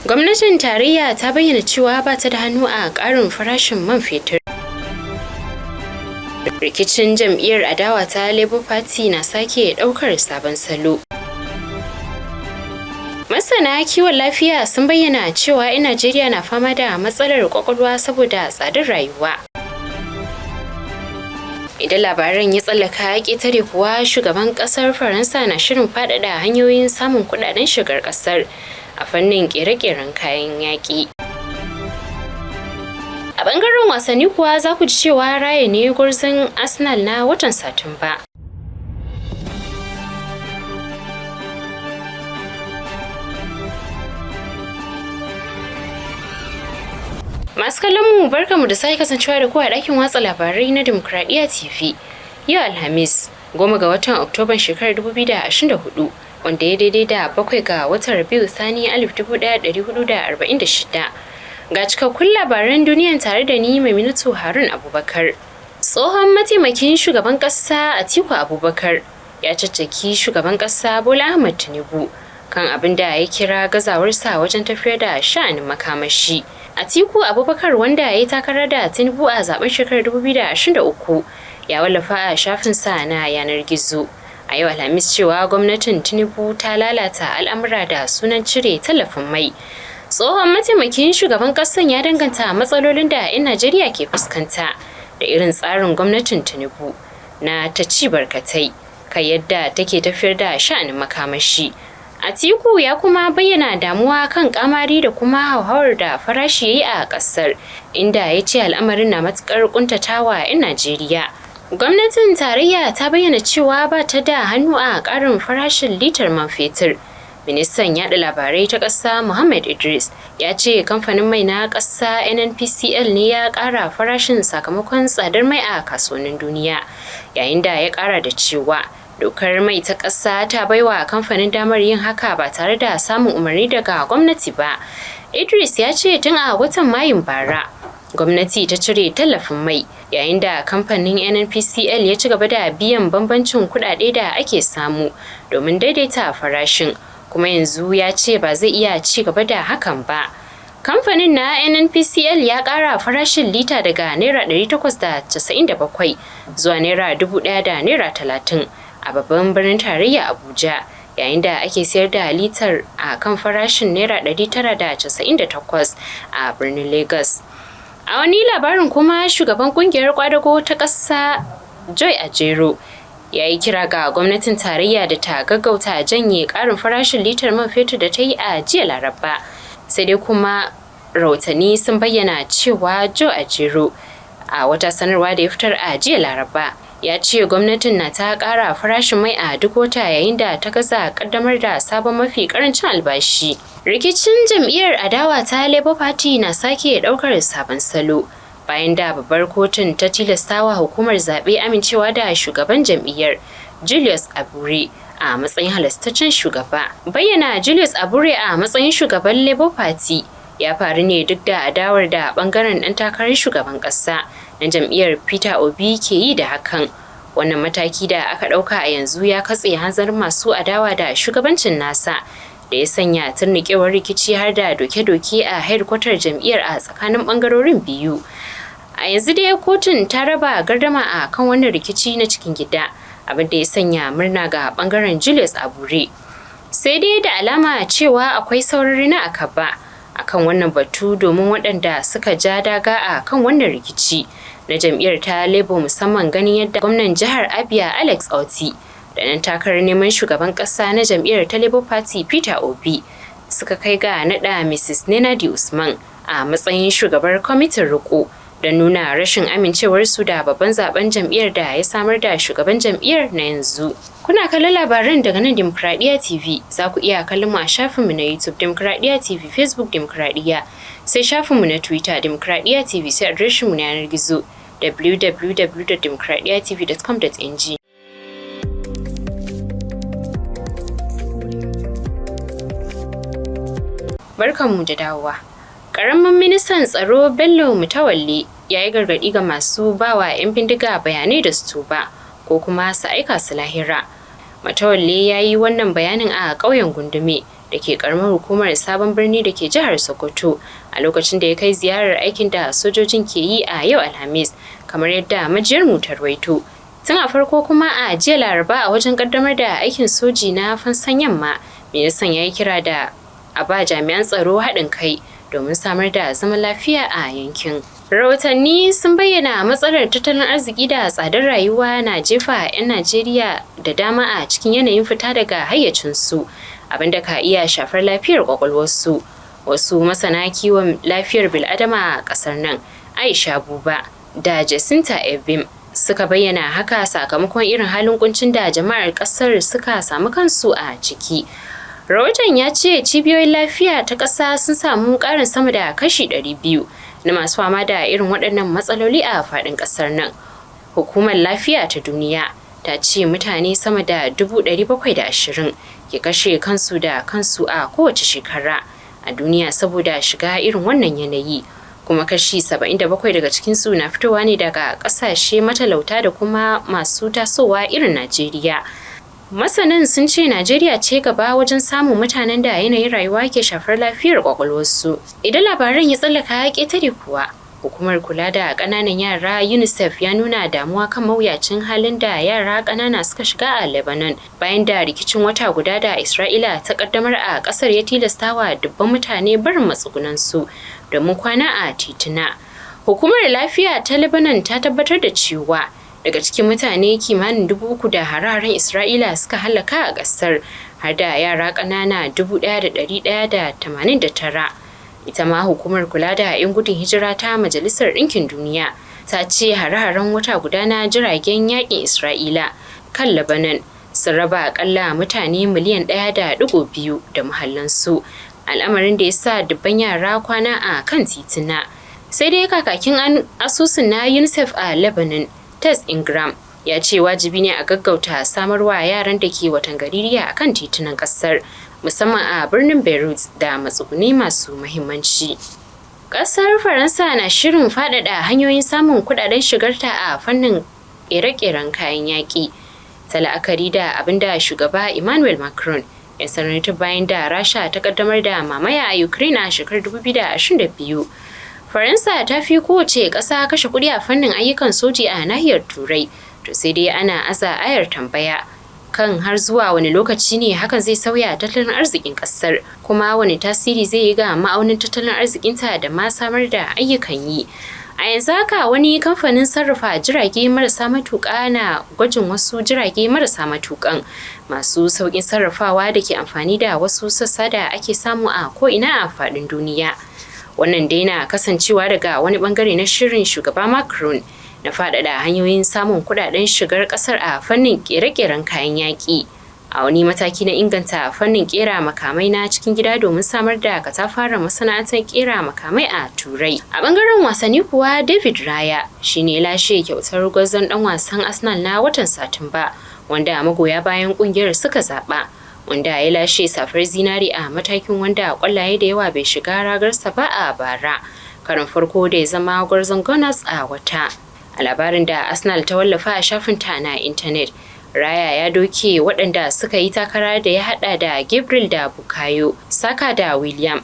Gwamnatin tarayya ta bayyana cewa ba ta da hannu a ƙarin farashin man fetur. Rikicin jam'iyyar adawa ta Labour Party na sake ɗaukar sabon salo. Masana kiwon lafiya sun bayyana cewa 'yan Najeriya na fama da matsalar kwakwalwa saboda tsadar rayuwa. Idan labaran ya tsallaka ƙetare kuwa, shugaban ƙasar Faransa na shirin faɗaɗa hanyoyin samun kuɗaɗen shigar ƙasar a fannin ƙere-ƙeren kayan yaƙi. A ɓangaren wasanni kuwa za ku ji cewa Raya ne gwarzon Arsenal na watan Satumba. Masu kallon mu barkamu da sake kasancewa da ku a ɗakin watsa labarai na DimokuradiyyaTv. Yau Alhamis, 10 ga watan Oktoban shekarar 2024, wanda ya daidai da 7 ga watan Rabiu Thani 1446. Ga cikakkun labaran duniyan tare da ni Maimunatu Harun Abubakar. Tsohon mataimakin shugaban ƙasa Atiku Abubakar ya caccaki shugaban ƙasa Bola Ahmed Tinubu kan abin da ya kira gazawarsa wajen tafiyar da sha'anin makamashi. Atiku Abubakar, wanda ya yi takara da Tinubu a zaben shekarar 2023, ya wallafa a shafinsa na yanar gizo a yau Alhamis cewa gwamnatin Tinubu ta lalata al'amura da sunan cire tallafin mai. Tsohon mataimakin shugaban ƙasar ya danganta matsalolin da 'yan Najeriya ke fuskanta da irin tsarin gwamnatin Tinubu na ta ci barkatai kai yadda take tafiyar da sha'anin makamashi. Atiku ya kuma bayyana damuwa kan kamari da kuma hauhawar da farashi yayi a ƙasar, inda ya ce al'amarin na matuƙar ƙuntatawa 'yan Najeriya. Gwamnatin tarayya ta bayyana cewa ba ta da hannu a ƙarin farashin litar man fetur. Ministan yaɗa labarai ta ƙasa Muhammad Idris ya ce kamfanin mai na ƙasa NNPCL ne ya ƙara farashin sakamakon tsadar mai a kasuwannin duniya, yayin da ya ƙara da cewa dokar mai ta ƙasa ta baiwa kamfanin damar yin haka ba tare da samun umarni daga gwamnati ba. Idris ya ce tun a watan Mayun bara, gwamnati ta cire tallafin mai, yayin da kamfanin NNPCL ya ci gaba da biyan bambancin kuɗaɗe da ake samu domin daidaita farashin, kuma yanzu ya ce ba zai iya ci gaba da hakan ba. Kamfanin na NNPCL ya ƙara farashin lita daga Naira 897 zuwa Naira 1,030 a babban birnin tarayya Abuja, yayin da ake sayar da litar a kan farashin Naira 998 a birnin Lagos. A wani labarin kuma, shugaban kungiyar kwadago ta ƙasa Joy Ajero ya yi kira ga gwamnatin tarayya da ta gaggauta janye ƙarin farashin litar man fetur da ta yi a jiya Laraba. Sai dai kuma rahotanni sun bayyana cewa Joy Ajero a wata sanarwa da ya fitar a jiya Laraba ya ce gwamnatin na ta ƙara farashin mai a duk wata, yayin da ta gaza ƙaddamar da sabon mafi ƙarancin albashi. Rikicin jam'iyyar adawa ta Labour Party na sake ɗaukar sabon salo bayan da babbar kotun ta tilastawa hukumar zaɓe amincewa da shugaban jam'iyyar Julius Abure a matsayin halastaccen shugaba. Bayyana Julius Abure a matsayin shugaban Labour Party ya faru ne duk da adawar da ɓangaren ɗan takarar shugaban ƙasa na jam'iyyar Peter Obi ke yi da hakan. Wannan mataki da aka ɗauka a yanzu ya katse hanzarin masu adawa da shugabancin nasa, da ya sanya turnuƙewar rikici har da doke-doke a hedkwatar jam'iyyar a tsakanin ɓangarorin biyu. A yanzu dai kotun ta raba gardama a kan wannan rikici na cikin gida, abin da ya sanya murna ga ɓangaren Julius Abure. Sai dai da alama cewa akwai saurari na akaba a kan wannan batu, domin waɗanda suka ja daga a kan wannan rikici na jam'iyyar ta Labour, musamman ganin yadda gwamnan jihar Abia Alex Otti da nan takarar neman shugaban ƙasa na jam'iyyar ta Labour Party Peter Obi suka kai ga naɗa Mrs. Nenadi Usman a matsayin shugabar kwamitin riko, da nuna rashin amincewarsu da babban zaben jam'iyyar da ya samar da shugaban jam'iyyar na yanzu. Kuna kallon labaran daga nan DimokuradiyyaTv. Za ku iya kallon mu a shafinmu na YouTube DimokuradiyyaTV, Facebook Dimokuradiyya, sai shafinmu na Twitter DimokuradiyyaTV, sai adireshinmu na yanar gizo www.dimokuraɗiyyatv.com.ng. Barkanmu da dawowa. Ƙaramin ministan tsaro Bello Mutawalle ya yi gargaɗi ga masu bawa 'yan bindiga bayanai da su tuba ko kuma su aika su lahira. Mutawalle ya yi wannan bayanin a ƙauyen Gundume da ke karamar hukumar Sabon Birni da ke jihar Sokoto a lokacin da ya kai ziyarar aikin da sojojin ke yi a yau Alhamis, kamar yadda majiyar mu ta rawaito. Tun a farko kuma a jiya Laraba a wajen kaddamar da aikin soji na Fansan Yamma, ministan ya yi kira da a ba jami'an tsaro haɗin kai domin samar da zaman lafiya a yankin. Rahotanni sun bayyana matsalar tattalin arziki da tsadar rayuwa na jefa 'yan Najeriya da dama a cikin yanayin fita daga hayyacinsu, abinda ka iya shafar lafiyar kwakwalwarsu. Wasu masana kiwon lafiyar bil'adama a ƙasar nan, Aisha Buba da Jacinta Ebim, suka bayyana haka sakamakon irin halin kuncin da jama'ar ƙasar suka samu kansu a ciki. Rahoton ya ce cibiyoyin lafiya ta ƙasa sun samu ƙarin sama da kashi 200 na masu fama da irin waɗannan matsaloli a faɗin ƙasar nan. Hukumar Lafiya ta Duniya ta ce mutane sama da 720,000 ke kashe kansu da kansu a kowace shekara a duniya saboda shiga irin wannan yanayi, kuma kashi 77 daga cikinsu na fitowa ne daga ƙasashe matalauta da kuma masu tasowa irin Najeriya. Masanan sun ce Najeriya ce gaba wajen samun mutanen da yanayin rayuwa ke shafar lafiyar kwakwalwarsu. Idan labaran ya tsallaka ƙetare kuwa, hukumar kula da ƙananan yara UNICEF ya nuna damuwa kan mawuyacin halin da yara ƙanana suka shiga a Lebanon bayan da rikicin wata guda da Isra'ila ta ƙaddamar a ƙasar ya tilastawa dubban mutane barin matsugunansu domin kwana a tituna. Hukumar lafiya ta Lebanon ta tabbatar da cewa daga cikin mutane kimanin 3,000 da hare-haren Isra'ila suka halaka a ƙasar, har da yara ƙanana 1,189. Ita ma hukumar kula da 'yan gudun hijira ta Majalisar Ɗinkin Duniya ta ce hare-haren wata guda na jiragen yaƙin Isra'ila kan Lebanon sun raba aƙalla mutane miliyan 1.2 da muhallansu, al'amarin da ya sa dubban yara kwana a kan tituna. Sai dai kakakin asusun na UNICEF a Lebanon, Tess Ingram, ya ce wajibi ne a gaggauta samarwa yaran da ke watan gaririya a kan titunan ƙasar, musamman a birnin Beirut da matsuguni masu muhimmanci. Ƙasar Faransa na shirin faɗaɗa hanyoyin samun kuɗaɗen shigarta a fannin ƙere-ƙeren kayan yaƙi, ta la'akari da abin da shugaba Emmanuel Macron ya sanar bayan da Rasha ta ƙaddamar da mamaya a Ukraine a shekarar 2022. Faransa ta fi kowace ƙasa kashe kuɗi a fannin ayyukan soji a nahiyar Turai, to sai dai ana aza ayar tambaya kan har zuwa wani lokaci ne hakan zai sauya tattalin arzikin ƙasar, kuma wani tasiri zai yi ga ma'aunin tattalin arzikinta da ma samar da ayyukan yi. A yanzu haka wani kamfanin sarrafa jirage marasa matuƙa na gwajin wasu jirage marasa matuƙan masu sauƙin sarrafawa da ke amfani da wasu sassa da ake samu a ko'ina a faɗin duniya. Wannan dai na kasancewa daga wani bangare na shirin shugaba Macron na faɗaɗa hanyoyin samun kuɗaɗen shigar ƙasar a fannin ƙere-ƙeren kayan yaƙi, a wani mataki na inganta fannin ƙera makamai na cikin gida domin samar da katafaren masana'antar ƙera makamai a Turai. A bangaren wasanni kuwa, David Raya shine lashe kyautar gwarzon ɗan wasan Arsenal na watan Satumba, wanda magoya bayan ƙungiyar suka zaɓa, wanda ya lashe safar zinari a matakin wanda kwallaye da yawa bai shiga ragarsa ba a bara, karin farko da ya zama gwarzon Gunners a wata. A labarin da Arsenal ta wallafa a shafinta na intanet, Raya ya doke waɗanda suka yi takara da ya haɗa da Gabriel da Bukayo Saka da William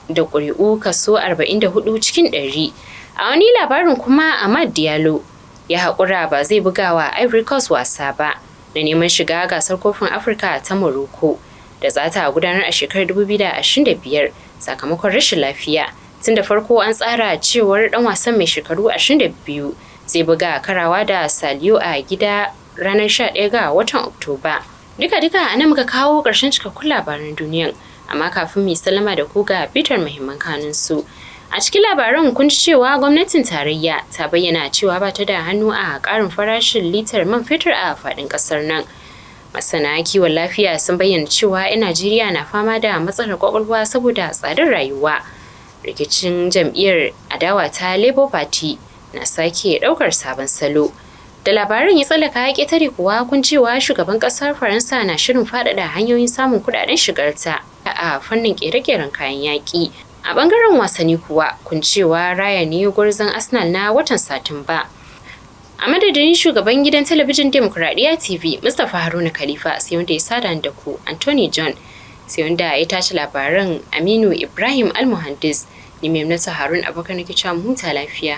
da ƙuri'u kaso 44 cikin 100. A wani labarin kuma, Amad Diallo ya haƙura ba zai buga wa Ivory Coast wasa ba na neman shiga gasar kofin Afirka ta Morocco da za ta gudanar a shekarar 2025 sakamakon rashin lafiya. Tun da farko an tsara cewar ɗan wasan mai shekaru 22 zai buga karawa da Saliyo a gida ranar 11 ga watan Oktoba. Duka-duka a nan muka kawo ƙarshen cikakkun labaran duniyan, amma kafin mu sallama da ku ga bitar muhimman kanunsu. A cikin labaran kun ji cewa gwamnatin tarayya ta bayyana cewa ba ta da hannu a ƙarin farashin litar man fetur a faɗin ƙasar nan. Masana kiwon lafiya sun bayyana cewa 'yan Najeriya na fama da matsalar kwakwalwa saboda tsadar rayuwa. Rikicin jam'iyyar adawa ta Labour Party na sake ɗaukar sabon salo. Da labaran ya tsallaka ƙetare kuwa kun cewa shugaban ƙasar Faransa na shirin faɗaɗa hanyoyin samun kuɗaɗen shigarta a fannin ƙere-ƙeren kayan yaƙi. A ɓangaren wasanni kuwa kun cewa Raya ne gwarzon Arsenal na watan Satumba. A madadin shugaban gidan talabijin DimokuradiyyaTv Mustapha Haruna Khalifa, sai wanda ya sada da ku Anthony John, sai wanda ya tace labaran Aminu Ibrahim Almuhandis, ni Maimunatu Harun Abubakar nake cewa mu huta lafiya.